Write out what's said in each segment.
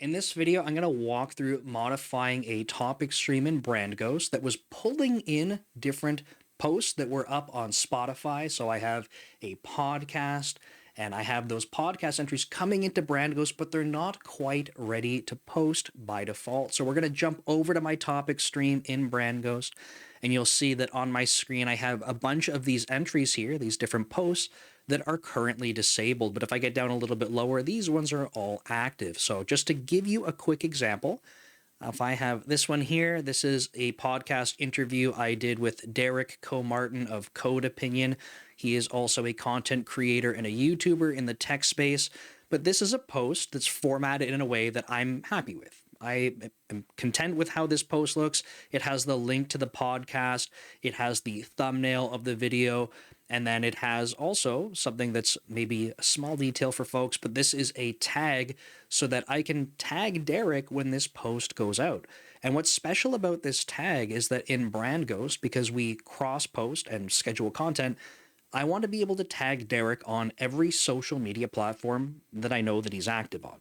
In this video, I'm going to walk through modifying a topic stream in BrandGhost that was pulling in different posts that were up on Spotify. So I have a podcast and I have those podcast entries coming into BrandGhost, but they're not quite ready to post by default. So we're going to jump over to my topic stream in BrandGhost, and you'll see that on my screen I have a bunch of these entries here, these different posts that are currently disabled. But if I get down a little bit lower, these ones are all active. So just to give you a quick example, if I have this one here, this is a podcast interview I did with Derek Comartin of Code Opinion. He is also a content creator and a YouTuber in the tech space. But this is a post that's formatted in a way that I'm happy with. I am content with how this post looks. It has the link to the podcast, it has the thumbnail of the video, and then it has also something that's maybe a small detail for folks, but this is a tag so that I can tag Derek when this post goes out. And what's special about this tag is that in BrandGhost, because we cross post and schedule content, I want to be able to tag Derek on every social media platform that I know that he's active on.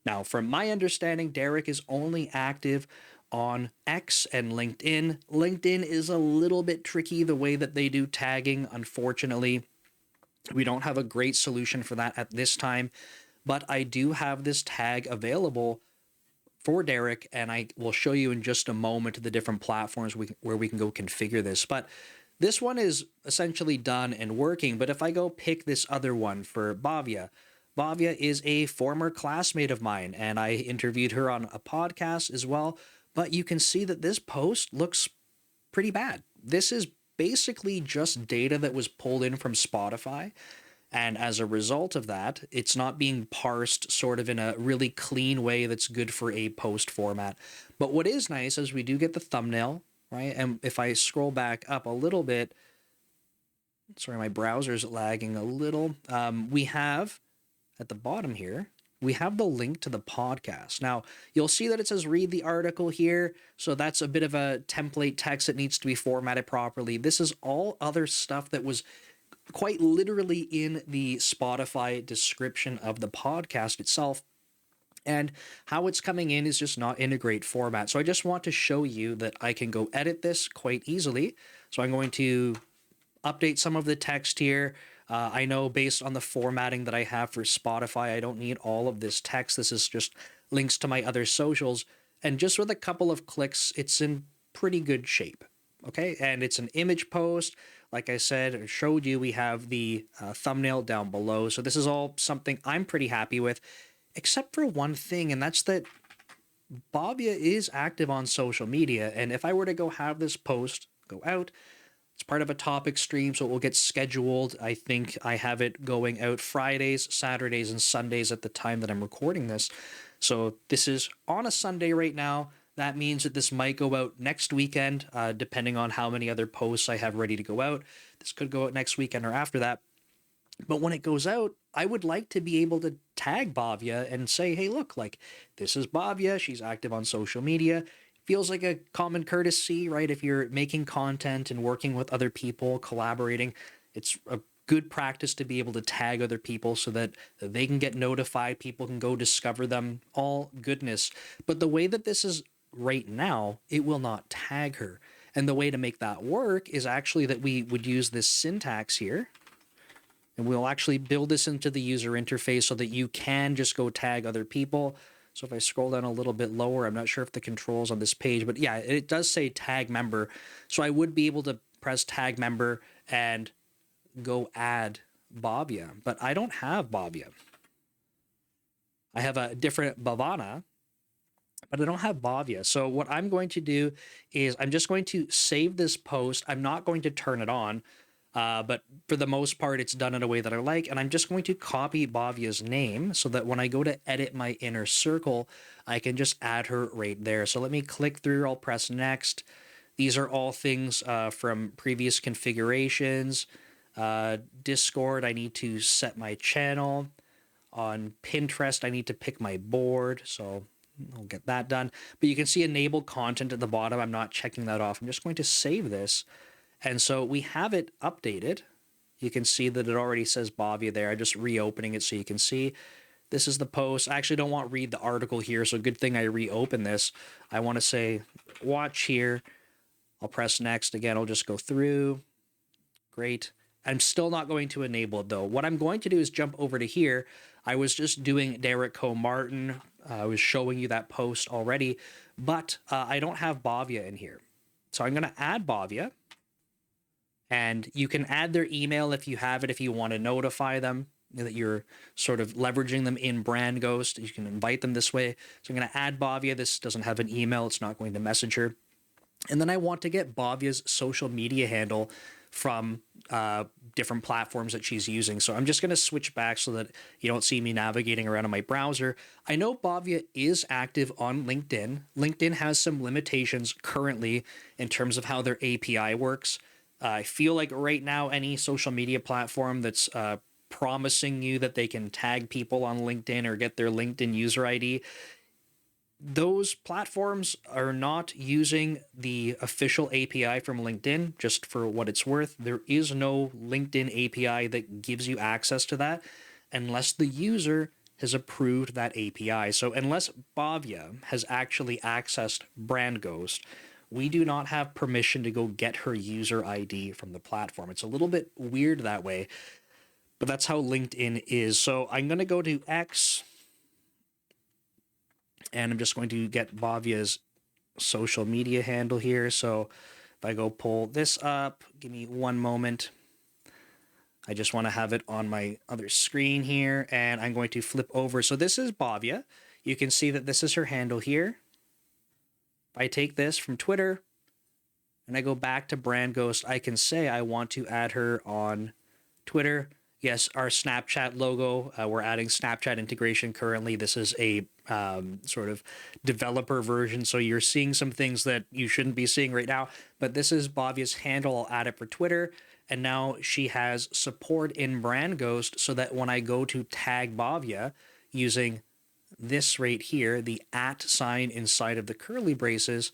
Now, from my understanding, Derek is only active on X and LinkedIn. LinkedIn is a little bit tricky the way that they do tagging, unfortunately. We don't have a great solution for that at this time, but I do have this tag available for Derek, and I will show you in just a moment the different platforms where we can go configure this. But this one is essentially done and working, but if I go pick this other one for Bhavya, Bhavya is a former classmate of mine, and I interviewed her on a podcast as well. But you can see that this post looks pretty bad. This is basically just data that was pulled in from Spotify. And as a result of that, it's not being parsed sort of in a really clean way that's good for a post format. But what is nice is we do get the thumbnail, right? And if I scroll back up a little bit, sorry, my browser's lagging a little. We have at the bottom here, we have the link to the podcast. Now, you'll see that it says read the article here. So that's a bit of a template text that needs to be formatted properly. This is all other stuff that was quite literally in the Spotify description of the podcast itself. And how it's coming in is just not in a great format. So I just want to show you that I can go edit this quite easily. So I'm going to update some of the text here. I know based on the formatting that I have for Spotify, I don't need all of this text. This is just links to my other socials. And just with a couple of clicks, it's in pretty good shape. Okay, and it's an image post. Like I said, I showed you, we have the thumbnail down below. So this is all something I'm pretty happy with, except for one thing, and that's that Bhavya is active on social media. And if I were to go have this post go out, it's part of a topic stream, so it will get scheduled. I think I have it going out Fridays, Saturdays, and Sundays at the time that I'm recording this. So this is on a Sunday right now. That means that this might go out next weekend, depending on how many other posts I have ready to go out. This could go out next weekend or after that. But when it goes out, I would like to be able to tag Bhavya and say, hey, look, like, this is Bhavya. She's active on social media. Feels like a common courtesy, right? If you're making content and working with other people, collaborating, it's a good practice to be able to tag other people so that they can get notified, people can go discover them, all goodness. But the way that this is right now, it will not tag her. And the way to make that work is actually that we would use this syntax here, and we'll actually build this into the user interface so that you can just go tag other people. So if I scroll down a little bit lower, I'm not sure if the controls on this page, but yeah, it does say tag member. So I would be able to press tag member and go add Bhavya, but I don't have Bhavya. I have a different Bhavana, but I don't have Bhavya. So what I'm going to do is I'm just going to save this post. I'm not going to turn it on. But for the most part, it's done in a way that I like. And I'm just going to copy Bhavya's name so that when I go to edit my inner circle, I can just add her right there. So let me click through. I'll press next. These are all things from previous configurations. Discord, I need to set my channel. On Pinterest, I need to pick my board. So I'll get that done. But you can see enable content at the bottom. I'm not checking that off. I'm just going to save this. And so we have it updated. You can see that it already says Bhavya there. I'm just reopening it so you can see. This is the post. I actually don't want to read the article here, so good thing I reopen this. I want to say watch here. I'll press next. Again, I'll just go through. Great. I'm still not going to enable it though. What I'm going to do is jump over to here. I was just doing Derek Comartin. I was showing you that post already, but I don't have Bhavya in here. So I'm going to add Bhavya, and you can add their email if you have it, if you want to notify them that you're sort of leveraging them in Brand Ghost. You can invite them this way. So I'm going to add Bhavya. This doesn't have an email. It's not going to Messenger. And then I want to get Bhavya's social media handle from different platforms that she's using. So I'm just going to switch back so that you don't see me navigating around on my browser. I know Bhavya is active on LinkedIn. LinkedIn has some limitations currently in terms of how their API works. I feel like right now any social media platform that's promising you that they can tag people on LinkedIn or get their LinkedIn user ID, those platforms are not using the official API from LinkedIn. Just for what it's worth, there is no LinkedIn API that gives you access to that unless the user has approved that API. So unless Bhavya has actually accessed Brand Ghost, we do not have permission to go get her user ID from the platform. It's a little bit weird that way, but that's how LinkedIn is. So I'm going to go to X, and I'm just going to get Bhavya's social media handle here. So if I go pull this up, give me one moment. I just want to have it on my other screen here, and I'm going to flip over. So this is Bhavya. You can see that this is her handle here. If I take this from Twitter and I go back to Brand Ghost, I can say I want to add her on Twitter. Yes, our Snapchat logo, we're adding Snapchat integration currently. This is a sort of developer version, so you're seeing some things that you shouldn't be seeing right now. But this is Bhavya's handle. I'll add it for Twitter. And now she has support in Brand Ghost so that when I go to tag Bhavya using this right here, the @ sign inside of the curly braces,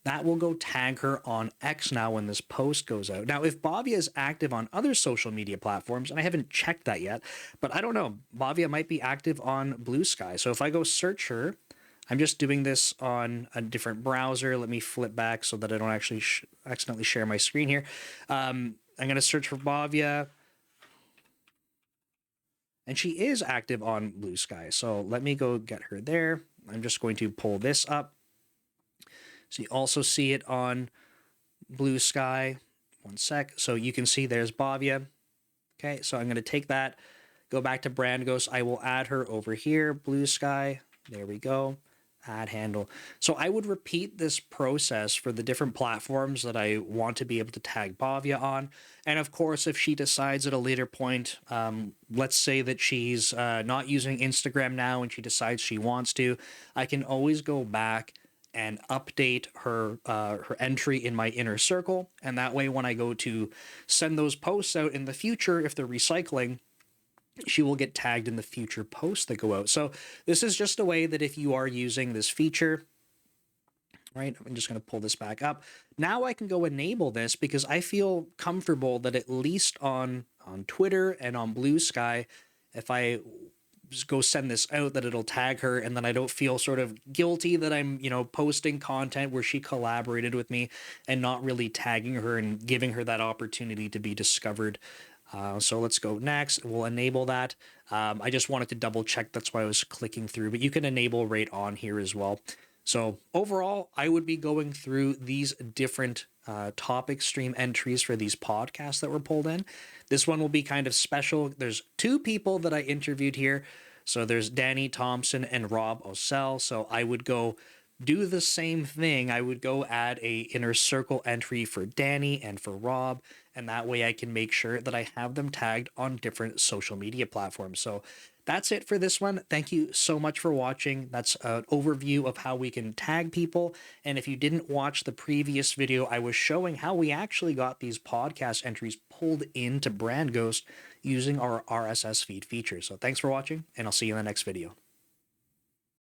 that will go tag her on X now when this post goes out. Now, if Bhavya is active on other social media platforms, and I haven't checked that yet, but I don't know, Bhavya might be active on Blue Sky. So if I go search her, I'm just doing this on a different browser. Let me flip back so that I don't actually accidentally share my screen here. I'm going to search for Bhavya, and she is active on Blue Sky. So let me go get her there. I'm just going to pull this up. So you also see it on Blue Sky. One sec. So you can see there's Bhavya. Okay, so I'm going to take that, go back to Brand Ghost. I will add her over here, Blue Sky. There we go. Add handle. So I would repeat this process for the different platforms that I want to be able to tag Bhavya on. And of course, if she decides at a later point, let's say that she's not using Instagram now and she decides she wants to, I can always go back and update her her entry in my inner circle. And that way, when I go to send those posts out in the future, if they're recycling, she will get tagged in the future posts that go out. So this is just a way that if you are using this feature, right, I'm just going to pull this back up. Now I can go enable this because I feel comfortable that at least on Twitter and on Blue Sky, if I just go send this out, that it'll tag her, and then I don't feel sort of guilty that I'm, you know, posting content where she collaborated with me and not really tagging her and giving her that opportunity to be discovered. So let's go next. We'll enable that. I just wanted to double check. That's why I was clicking through, but you can enable right on here as well. So overall, I would be going through these different topic stream entries for these podcasts that were pulled in. This one will be kind of special. There's two people that I interviewed here. So there's Danny Thompson and Rob Osell. So I would go do the same thing. I would go add a inner circle entry for Danny and for Rob, and that way I can make sure that I have them tagged on different social media platforms. So that's it for this one. Thank you so much for watching. That's an overview of how we can tag people. And if you didn't watch the previous video, I was showing how we actually got these podcast entries pulled into Brand Ghost using our RSS feed feature. So thanks for watching, and I'll see you in the next video.